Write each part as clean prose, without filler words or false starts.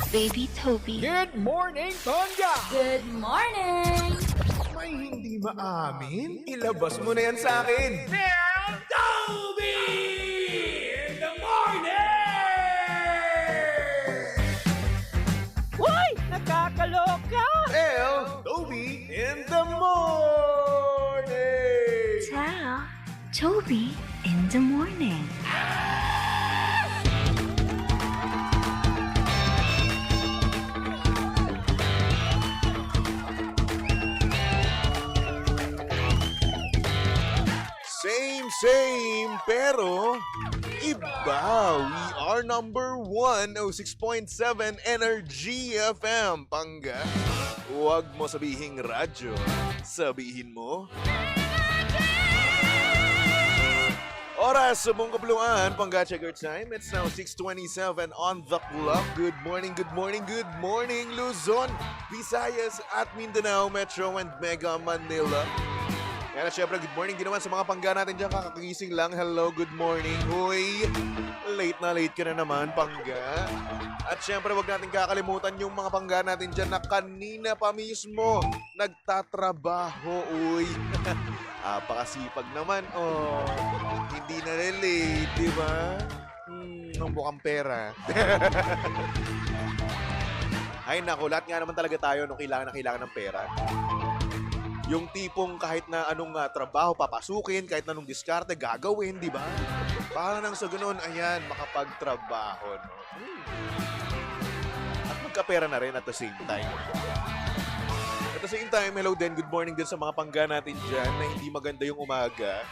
Baby Toby. Good morning, Tonga! Good morning! May hindi maamin? Ilabas mo na yan sa akin! Toby! In the morning! Hoy! Nakakaloka! Toby in the morning! Tell Toby in the morning. Same, pero iba. We are number 106.7 Energy FM, Pangga. Huwag mo sabihin radyo, sabihin mo oras sa buong kabuluan, Pangga Checker Time. It's now 6:27 on the clock. Good morning, Luzon, Visayas at Mindanao, Metro and Mega Manila. Kaya syempre, good morning din naman sa mga Pangga natin dyan. Kakagising lang. Hello, good morning. Uy, late ka na naman, Pangga. At syempre, wag natin kakalimutan yung mga Pangga natin dyan na kanina pa mismo nagtatrabaho. Uy, pakasipag naman. Oh, hindi na late, di ba? Ang bukang pera. Ay, naku, lahat nga naman talaga tayo nung kailangan ng pera. Yung tipong kahit na anong trabaho papasukin, kahit na anong diskarte gagawin, di ba? Para nang sa ganun, ayan, makapagtrabaho, no? At magkapera na rin at the same time. At the same time, hello din, good morning din sa mga Pangga natin dyan na hindi maganda yung umaga.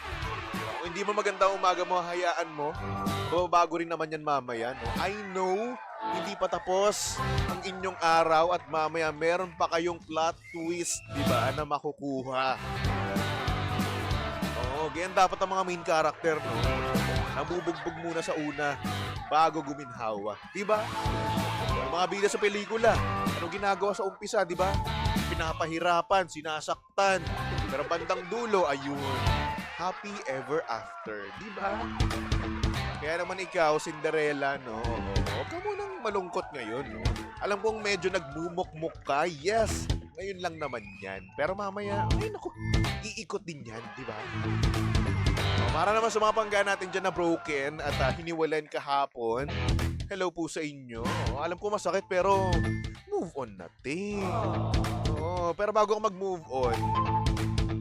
Kung hindi mo maganda ang umaga mo, hayaan mo. Bago rin naman yan mamaya, no? I know, hindi pa tapos ang inyong araw at mamaya meron pa kayong plot twist, di ba, na makukuha. Oo, ganyan dapat ang mga main character, no? Nabubugbog muna sa una bago guminhawa, di ba? Ang mga bida sa pelikula, ano ginagawa sa umpisa, di ba? Pinapahirapan, sinasaktan, pero bandang dulo, ayun, happy ever after, di ba? Kaya naman ikaw, Cinderella, no? Huwag ka munang malungkot ngayon, no? Alam kong medyo nagmumukmuk ka, yes. Ngayon lang naman yan. Pero mamaya, ay naku, iikot din yan, di ba? Para naman sa mga Pangga natin dyan na broken at hiniwalan kahapon, hello po sa inyo. Alam ko masakit pero move on natin. Pero bago ka mag-move on,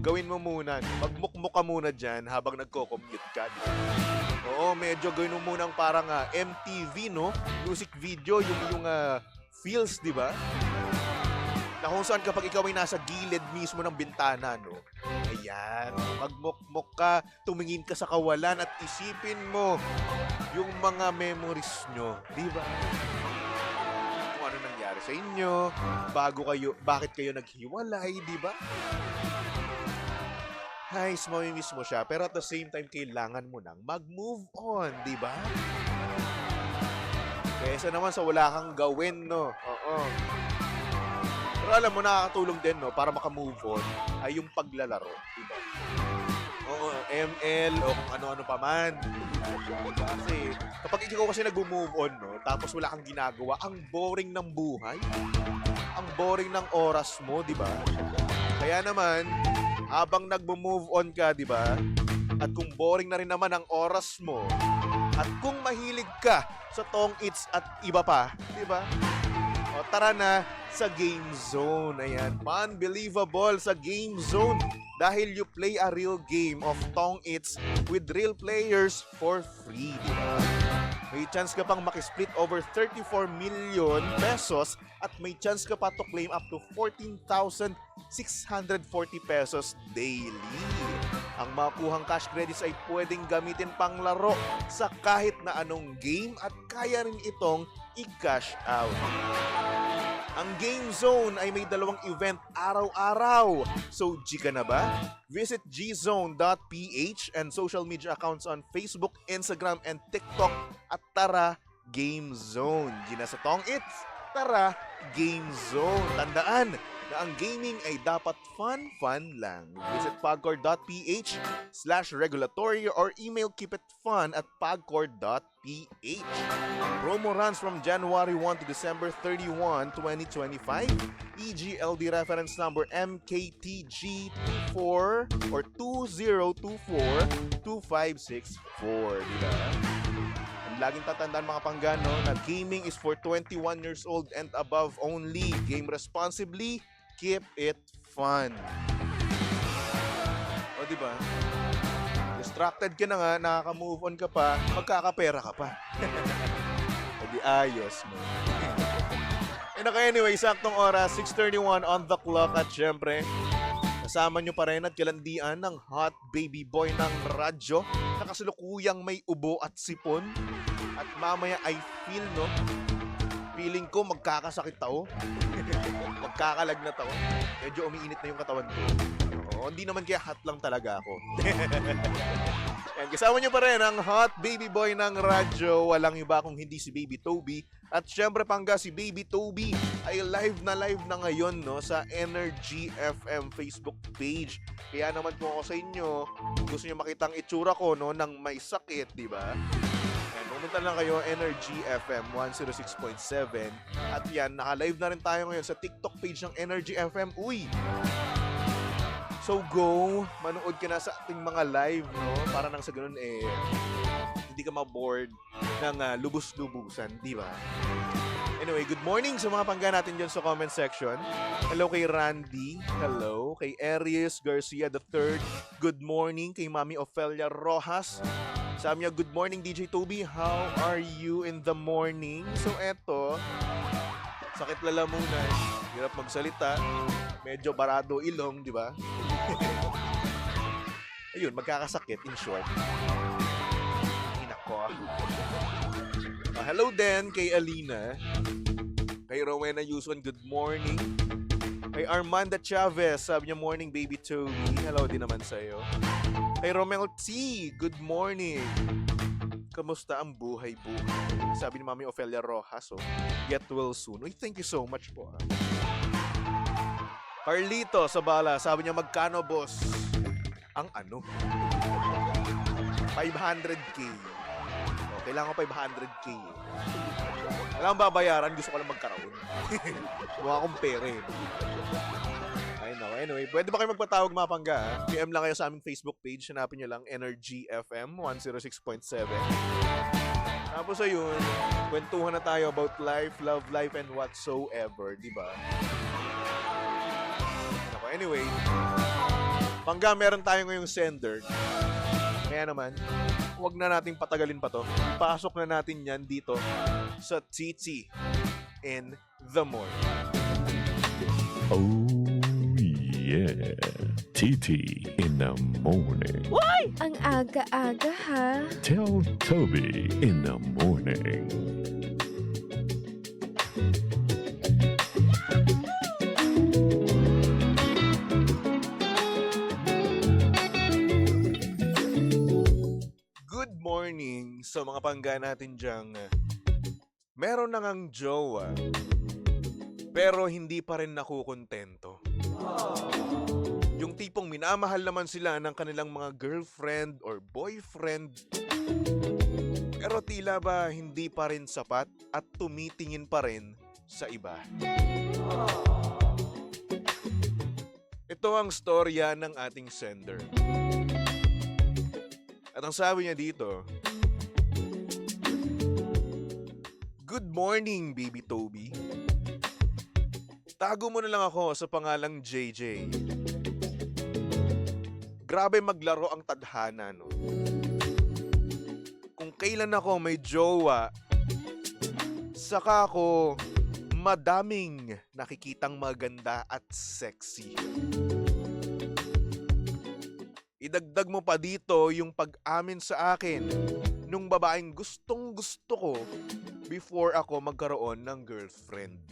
gawin mo muna, magmukmuk ka muna dyan habang nagko-commute ka. Oo, medyo gawin mo munang parang MTV, no? Music video, yung feels, di ba? Na kung saan kapag ikaw ay nasa gilid mismo ng bintana, no? Ayan, magmukmuk ka, tumingin ka sa kawalan at isipin mo yung mga memories nyo, di ba? Kung ano nangyari sa inyo, bakit kayo naghiwalay, di ba? Ay, mamimiss mo siya. Pero at the same time, kailangan mo nang mag-move on, di ba? Kesa naman sa wala kang gawin, no? Oo. Pero alam mo, nakakatulong din, no? Para maka-move on, ay yung paglalaro, di ba? Oo, ML o kung ano-ano pa man. Kasi, kapag ikaw kasi nag-move on, no? Tapos wala kang ginagawa, ang boring ng buhay. Ang boring ng oras mo, di ba? Kaya naman, habang nagmo-move on ka, di ba? At kung boring na rin naman ang oras mo, at kung mahilig ka sa Tong Its at iba pa, di ba? O tara na sa Game Zone. Ayan, unbelievable sa Game Zone dahil you play a real game of Tong Its with real players for free, di ba? May chance ka pang makisplit over 34 million pesos at may chance ka pa to claim up to 14,640 pesos daily. Ang makuhang cash credits ay pwedeng gamitin pang laro sa kahit na anong game at kaya rin itong i-cash out. Ang Game Zone ay may dalawang event araw-araw. So, G ka na ba? Visit gzone.ph and social media accounts on Facebook, Instagram, and TikTok at tara, Game Zone. G na sa Tong Its, tara, Game Zone. Tandaan, na ang gaming ay dapat fun lang. Visit pagcore.ph/regulatory or email keepitfun@pagcore.ph. Promo runs from January 1 to December 31, 2025. EGLD reference number MKTG24 or 2024-2564. Diba? Laging tatandaan mga panggano na gaming is for 21 years old and above only. Game responsibly, keep it fun. O diba? Distracted ka na nga, nakaka-move on ka pa, magkakapera ka pa. O di ayos mo. Anyway, saktong oras, 6:31 on the clock at syempre, kasama nyo pa rin at kalandian ng hot baby boy ng radyo na kasalukuyang may ubo at sipon. At mamaya I feeling ko magkakasakit tao. Magkakalag na tao. Medyo umiinit na yung katawan ko. Oo, hindi naman kaya hot lang talaga ako. Yan, kasama nyo pa rin ang hot baby boy ng radyo. Walang iba kung hindi si Baby Toby. At syempre pangga si Baby Toby ay live na ngayon no, sa Energy FM Facebook page. Kaya naman po ako sa inyo, gusto nyo makita ang itsura ko no, nang may sakit, di ba? Pumunta lang kayo, Energy FM 106.7. At yan, naka-live na rin tayo ngayon sa TikTok page ng Energy FM. Uy! So go, manood ka na sa ating mga live, no? Para nang sa ganun hindi ka ma-bored ng lubos-lubusan, di ba? Anyway, good morning sa mga pangga natin dyan sa comment section. Hello kay Randy. Hello kay Aries Garcia III. Good morning kay Mami Ofelia Rojas. Sabi niya, good morning DJ Toby. How are you in the morning? So eto, sakit lalamunan. Hirap magsalita. Medyo barado ilong, di ba? Ayun, magkakasakit in short. Inako. Hello din kay Alina. Kay Rowena Yuson, good morning. Kay Armanda Chavez, sabi niya, morning baby Toby. Hello din naman sa'yo. Kay Romel T, good morning. Kamusta ang buhay-buhay? Sabi ni Mami Ofelia Rojas, get well soon. Uy, thank you so much po. Carlito Sabala, sabi niya, magkano boss? Ang ano? 500k. Kailangan ko 500k. Alam mo babayaran, gusto ko lang magkaroon. Mukha akong pera eh. Ay nako, anyway, pwede ba kayo magpatawag mga pangga? PM lang kayo sa aming Facebook page, hanapin nyo lang Energy FM 106.7. Tapos ayun, kwentuhan na tayo about life, love life, and whatsoever, di ba? Nako, anyway, pangga, meron tayo ngayong sender. Kaya naman, huwag na nating patagalin pa to. Pasok na natin yan dito sa TT in the morning. Oh yeah, TT in the morning. Why? Ang aga-aga ha. Tell Toby in the morning. Good morning sa mga pangga natin dyang meron na ngang jowa pero hindi pa rin nakukontento. Yung tipong minamahal naman sila ng kanilang mga girlfriend or boyfriend pero tila ba hindi pa rin sapat at tumitingin pa rin sa iba. Ito ang storya ng ating sender. At ang sabi niya dito, good morning, Baby Toby. Tago mo na lang ako sa pangalang JJ. Grabe maglaro ang tadhana, no? Kung kailan ako may jowa, saka ako madaming nakikitang maganda at sexy. Idagdag mo pa dito yung pag-amin sa akin nung babaeng gustong gusto ko before ako magkaroon ng girlfriend.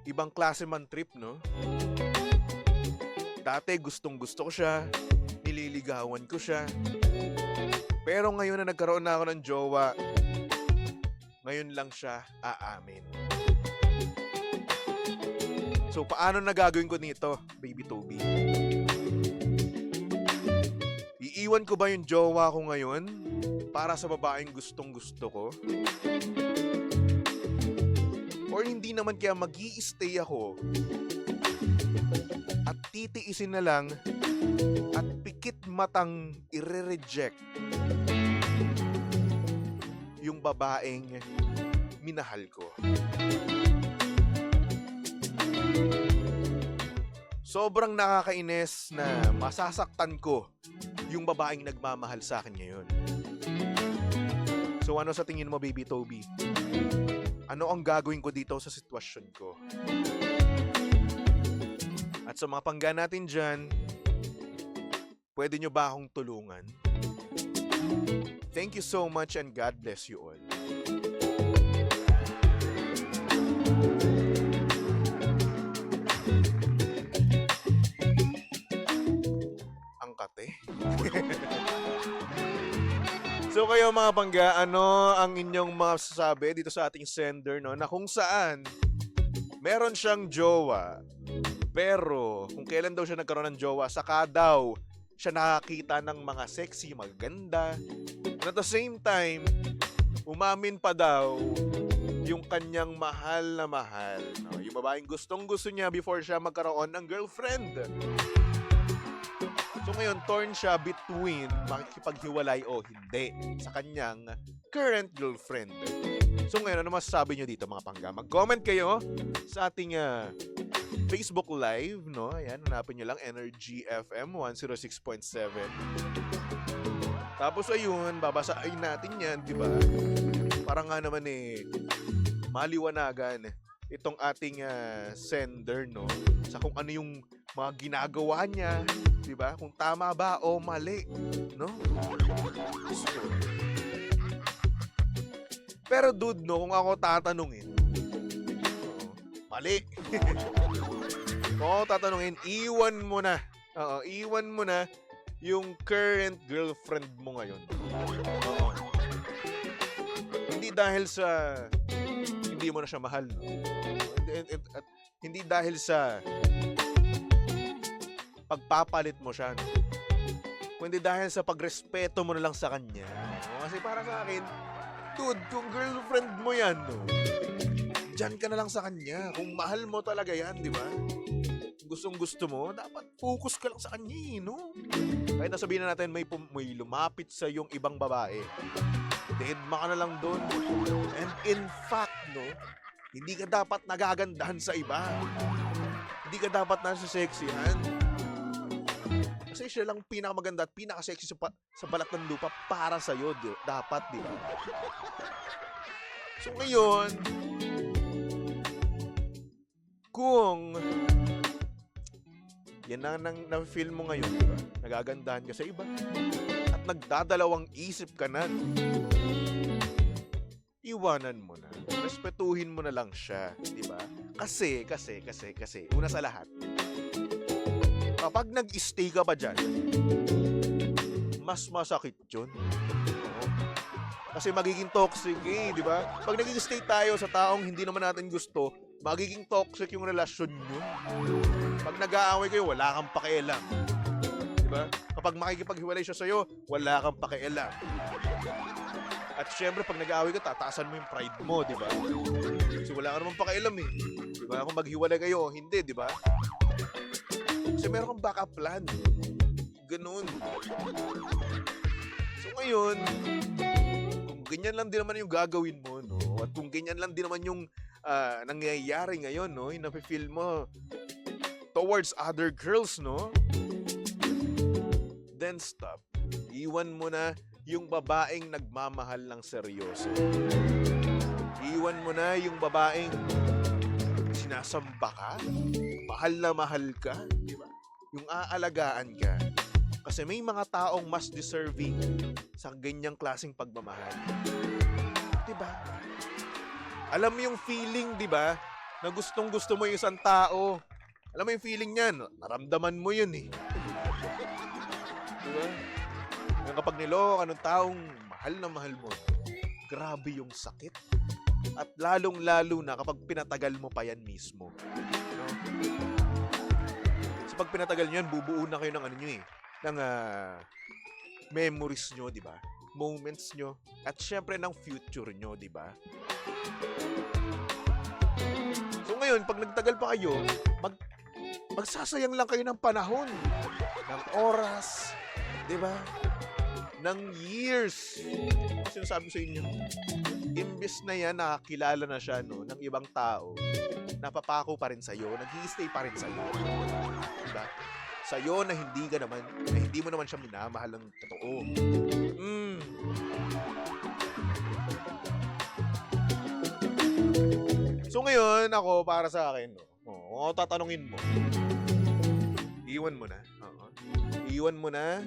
Ibang klase man trip, no? Dati gustong gusto ko siya, nililigawan ko siya. Pero ngayon na nagkaroon na ako ng jowa, Ngayon lang siya aamin. So, paano na gagawin ko nito, Baby Toby? Iiwan ko ba yung jowa ko ngayon para sa babaeng gustong gusto ko? Or hindi naman kaya mag-i-stay ako at titiisin na lang at pikit matang ire-reject yung babaeng minahal ko. Sobrang nakakainis na masasaktan ko yung babaeng nagmamahal sa akin ngayon. So ano sa tingin mo, Baby Toby? Ano ang gagawin ko dito sa sitwasyon ko? At sa mga pangga natin dyan, pwede nyo ba akong tulungan? Thank you so much and God bless you all. Ang kate. So kayo mga pangga, ano ang inyong masasabi dito sa ating sender, no? Na kung saan meron siyang jowa, pero kung kailan daw siya nagkaroon ng jowa, saka daw siya nakakita ng mga sexy, maganda. And at the same time, umamin pa daw yung kanyang mahal na mahal, no? Yung babaeng gustong gusto niya before siya magkaroon ng girlfriend. So ngayon, torn siya between makikipaghiwalay o hindi sa kanyang current girlfriend. So ngayon, ano masasabi nyo dito mga pangga? Mag-comment kayo sa ating Facebook Live, no? Ayan, hanapin nyo lang Energy FM 106.7. Tapos ayun, babasahin natin yan, di ba? Para nga naman maliwanagan itong ating sender, no? Sa kung ano yung mga ginagawa niya, di ba? Kung tama ba o mali, no? So, pero dude, no, kung ako tatanungin, mali. Kung ako tatanungin, iwan mo na. Oo, iwan mo na yung current girlfriend mo ngayon. Oo. Hindi dahil sa hindi mo na siya mahal, no? At hindi dahil sa pagpapalit mo siya, no? Kundi dahil sa pagrespeto mo na lang sa kanya. No? Kasi para sa akin, dude, kung girlfriend mo yan, no? Diyan ka na lang sa kanya. Kung mahal mo talaga yan, di ba? Gustong gusto mo, dapat focus ka lang sa kanya, no? Kahit nasabihin na natin may lumapit sa yung ibang babae, deadma ka na lang doon. And in fact, no, hindi ka dapat nagagandahan sa iba. Hindi ka dapat nasa sexihan. Kasi siya lang pinakamaganda at pinaka-sexy sa balat ng lupa para sa'yo. Dapat, di ba? So ngayon, kung yan na-feel mo ngayon, di ba? Nagagandahan ka sa iba at nagdadalawang isip ka na, iwanan mo na. Respetuhin mo na lang siya, di ba? Kasi, una sa lahat, kapag nag-stay ka pa dyan, mas masakit yun. Kasi magiging toxic di ba? Pag nag-stay tayo sa taong hindi naman natin gusto, magiging toxic yung relasyon nyo. Pag nag-aaway kayo, wala kang pakialam. Di ba? Kapag makikipaghiwalay siya sa'yo, wala kang pakialam. At syempre, pag nag-aaway ka, tataasan mo yung pride mo, di ba? Kasi wala ka naman pakialam Di ba? Kung maghiwalay kayo, hindi, di ba? Kasi meron kang backup plan. Ganun. So ngayon, kung ganyan lang din naman yung gagawin mo, no? At kung ganyan lang din naman yung nangyayari ngayon, no? Yung nafe-feel mo towards other girls, no? Then stop. Iwan mo na yung babaeng nagmamahal ng seryoso. Iwan mo na yung babaeng sinasamba ka, mahal na mahal ka, di ba? Yung aalagaan ka. Kasi may mga taong mas deserving sa ganyang klaseng pagmamahal. Di ba? Alam mo yung feeling, di ba? Na gustong-gusto mo yung isang tao. Alam mo yung feeling niyan, naramdaman mo yun Di ba? Yung kapag niloko ka ng taong mahal na mahal mo, grabe yung sakit. At lalong-lalo na kapag pinatagal mo pa yan mismo. No? So pag pinatagal nyo yan, bubuo na kayo ng ano nyo ng memories nyo, di ba? Moments nyo. At syempre ng future nyo, di ba? So ngayon, pag nagtagal pa kayo, magsasayang lang kayo ng panahon, ng oras, di ba? Ng years. Sinasabi ko sa inyo, imbes na yan, nakakilala na siya no, ng ibang tao, napapako pa rin sa'yo, nag-i-stay pa rin sa'yo. Diba? Sa'yo na hindi mo naman siya minamahal ng totoo. So ngayon, ako, para sa akin, no, tatanungin mo, iwan mo na. Iwan mo na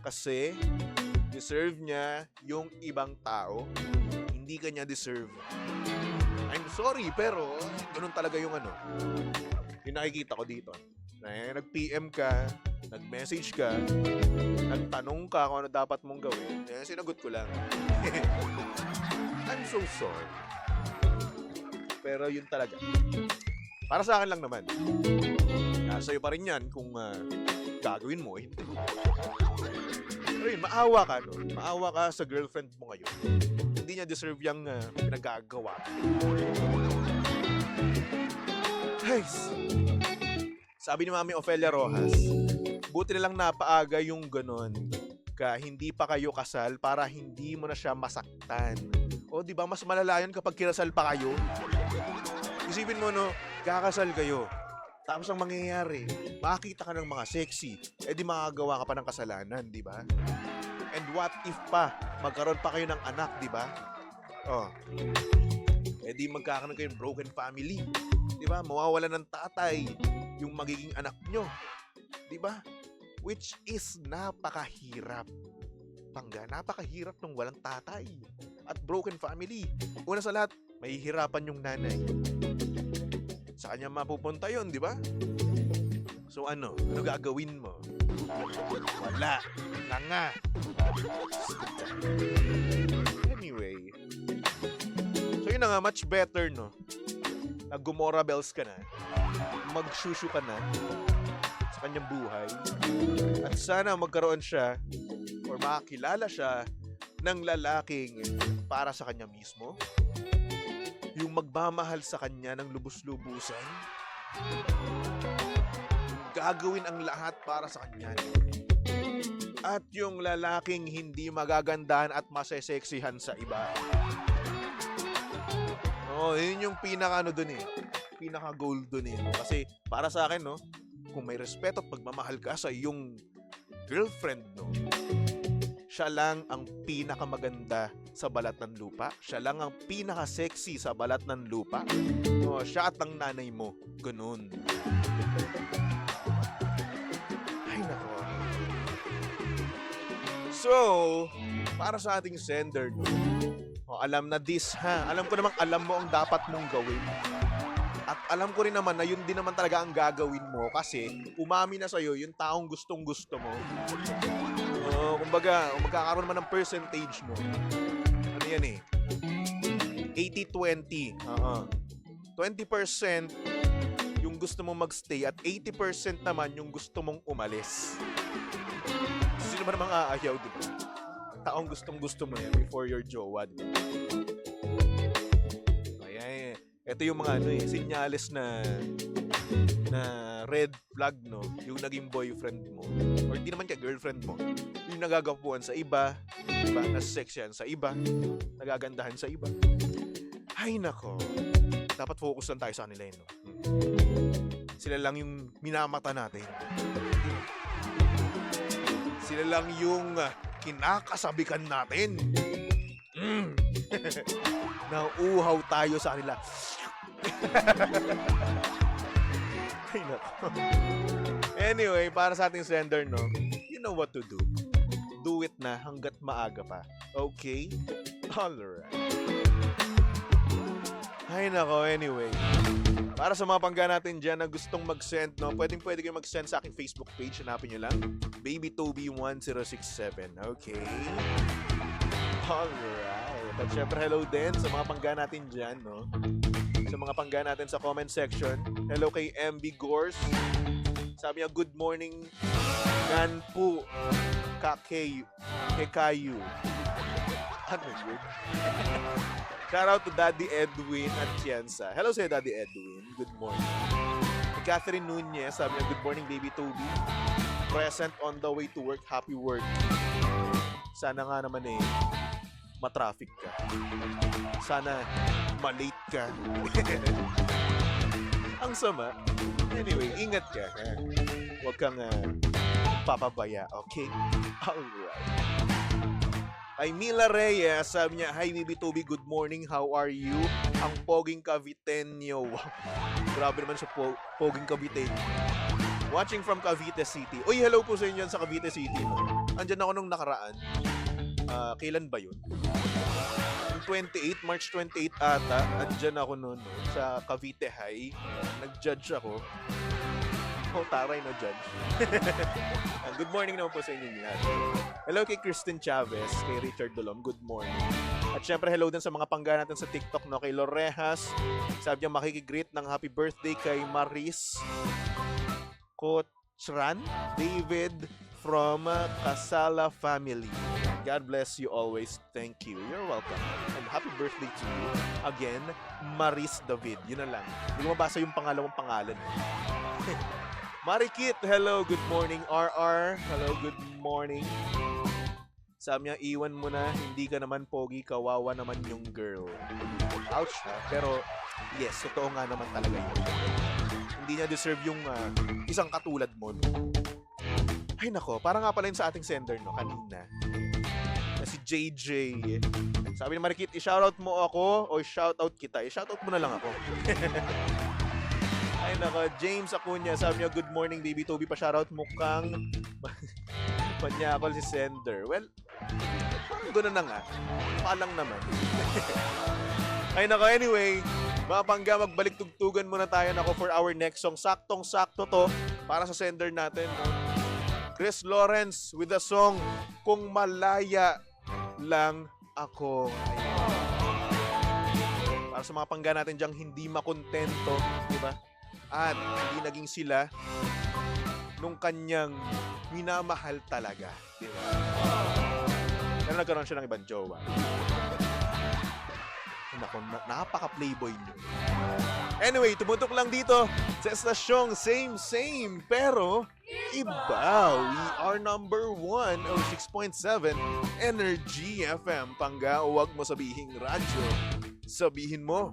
kasi deserve niya yung ibang tao. Hindi ka niya deserve. I'm sorry, pero ganun talaga yung yung nakikita ko dito. Nag-PM ka, nag-message ka, nagtanong ka kung ano dapat mong gawin. Sinagot ko lang. I'm so sorry. Pero yun talaga. Para sa akin lang naman. Nasa iyo pa rin yan kung gagawin mo, hindi. Pero yun, maawa ka, no? Maawa ka sa girlfriend mo ngayon. Hindi niya deserve yung pinagagawa. Guys, sabi ni Mami Ofelia Rojas, buti na lang napaaga yung ganon ka hindi pa kayo kasal para hindi mo na siya masaktan. O di ba mas malala yun kapag kinasal pa kayo? Isipin mo no, kakasal kayo. Tapos ang mangyayari, makakita ka ng mga sexy, di makagawa ka pa ng kasalanan, di ba? And what if pa, magkaroon pa kayo ng anak, di ba? Di magkakaroon kayo ng broken family, di ba? Mawawala ng tatay yung magiging anak nyo, di ba? Which is napakahirap. Napakahirap nung walang tatay at broken family. Una sa lahat, mahihirapan yung nanay. Sa kanya mapupunta yun, di ba? So ano gagawin mo? Wala. Nga. Anyway. So yun na nga, much better, no? Nag-gumora bells ka na. Magshushu ka na sa kanyang buhay. At sana magkaroon siya or makakilala siya ng lalaking para sa kanya mismo. Yung magmamahal sa kanya ng lubos-lubusan. Gagawin ang lahat para sa kanya. At yung lalaking hindi magagandahan at maseseksihan sa iba. Yun yung pinaka dun pinaka goal dun Kasi para sa akin, no, kung may respeto at pagmamahal ka sa iyong girlfriend, no, siya lang ang pinakamaganda sa balat ng lupa. Siya lang ang pinaka-sexy sa balat ng lupa. Siya at ang nanay mo. Ganun. Ay, nako. So, para sa ating sender, alam na this, ha? Alam ko namang alam mo ang dapat mong gawin. At alam ko rin naman na yun din naman talaga ang gagawin mo kasi umami na sa'yo yung taong gustong-gusto mo. Kumbaga, magkakaroon naman ng percentage mo. Ano yan 80-20. 20% yung gusto mong magstay at 80% naman yung gusto mong umalis. Sino ba namang aayaw, di ba? Ang taong gustong-gusto mo yan before your jowa, di ba? Ayan. Ito yung mga sinyales na red flag, no? Yung naging boyfriend mo. Or hindi naman girlfriend mo. Yung nagagapuan sa iba, diba? Nasexyan sa iba, nagagandahan sa iba. Ay, nako. Dapat focus lang tayo sa kanila, no? Sila lang yung minamata natin. Sila lang yung kinakasabikan natin. Nauuhaw tayo sa kanila. Ay, nako. Anyway, para sa ating sender, no, you know what to do. Do it na hanggat maaga pa. Okay? Alright. Ay, nako. Anyway. Para sa mga pangga natin dyan na gustong mag-send, no, pwede kayo mag-send sa aking Facebook page. Hanapin nyo lang. BabyToby1067. Okay? Alright. At syempre, hello din sa mga pangga natin dyan, no? Sa mga pangga natin sa comment section. Hello kay MB Gors. Sabi niya, good morning, Ganpu, Kekayu. Ano yun? Shout out to Daddy Edwin at Tienza. Hello sa'yo, Daddy Edwin. Good morning. Catherine Nunez, sabi niya, good morning, baby Toby. Present on the way to work. Happy work. Sana nga naman matraffic ka. Sana malate ka. Ang sama. Anyway, ingat ka. Ha? Huwag kang papabaya. Okay? Alright. Ay Mila Reyes, sabi niya, hi Bibi Toby, good morning, how are you? Ang poging Caviteño. Wow. Grabe naman sa poging Caviteño. Watching from Cavite City. Uy, hello po sa inyo sa Cavite City. Andyan ako nung nakaraan. Kailan ba yun? 28, March 28 ata. Andyan ako noon sa Cavite High. Nag-judge ako. Oh, taray no judge. Good morning naman po sa inyo lahat. Hello kay Kristen Chavez, kay Richard Dolom, good morning. At syempre hello din sa mga pangga natin sa TikTok, no? Kay Lorejas, sabi niya makikigreet ng happy birthday kay Maris Kochran David from Casala family. God bless you always. Thank you. You're welcome. And happy birthday to you. Again, Maris David. Yun na lang. Hindi ko mabasa yung pangalawang pangalan. Marikit, hello, good morning. RR, hello, good morning. Sabi niya, iwan mo na, hindi ka naman pogi, kawawa naman yung girl. Ouch, ha? Pero, yes, totoo nga naman talaga yun. Hindi niya deserve yung isang katulad mo. No? Ay nako, parang nga pala yun sa ating sender, no, kanina. Na si JJ. Sabi ni Marikit, i-shoutout mo ako o shoutout kita? I-shoutout mo na lang ako. Ay nako, James Acuña, sabi niya, good morning baby Toby, pa-shoutout mo kang panyakol si sender. Well, parang gano'n na nga. Palang naman. Ay nako, anyway, mga pangga, magbalik tugtugan muna tayo nako for our next song. Saktong-sakto to para sa sender natin. No? Chris Lawrence with the song Kung Malaya Lang Ako. Ayun. Para sa mga pangga natin dyang hindi makontento, di ba? At hindi naging sila nung kanyang minamahal talaga. Di ba? Pero nagkaroon siya ng ibang jowa. Nako, napaka-playboy niyo. Anyway, tumutok lang dito sa estasyong same, pero iba. We are number 1 o 6.7 Energy FM. Pangga, huwag mo sabihing radyo. Sabihin mo.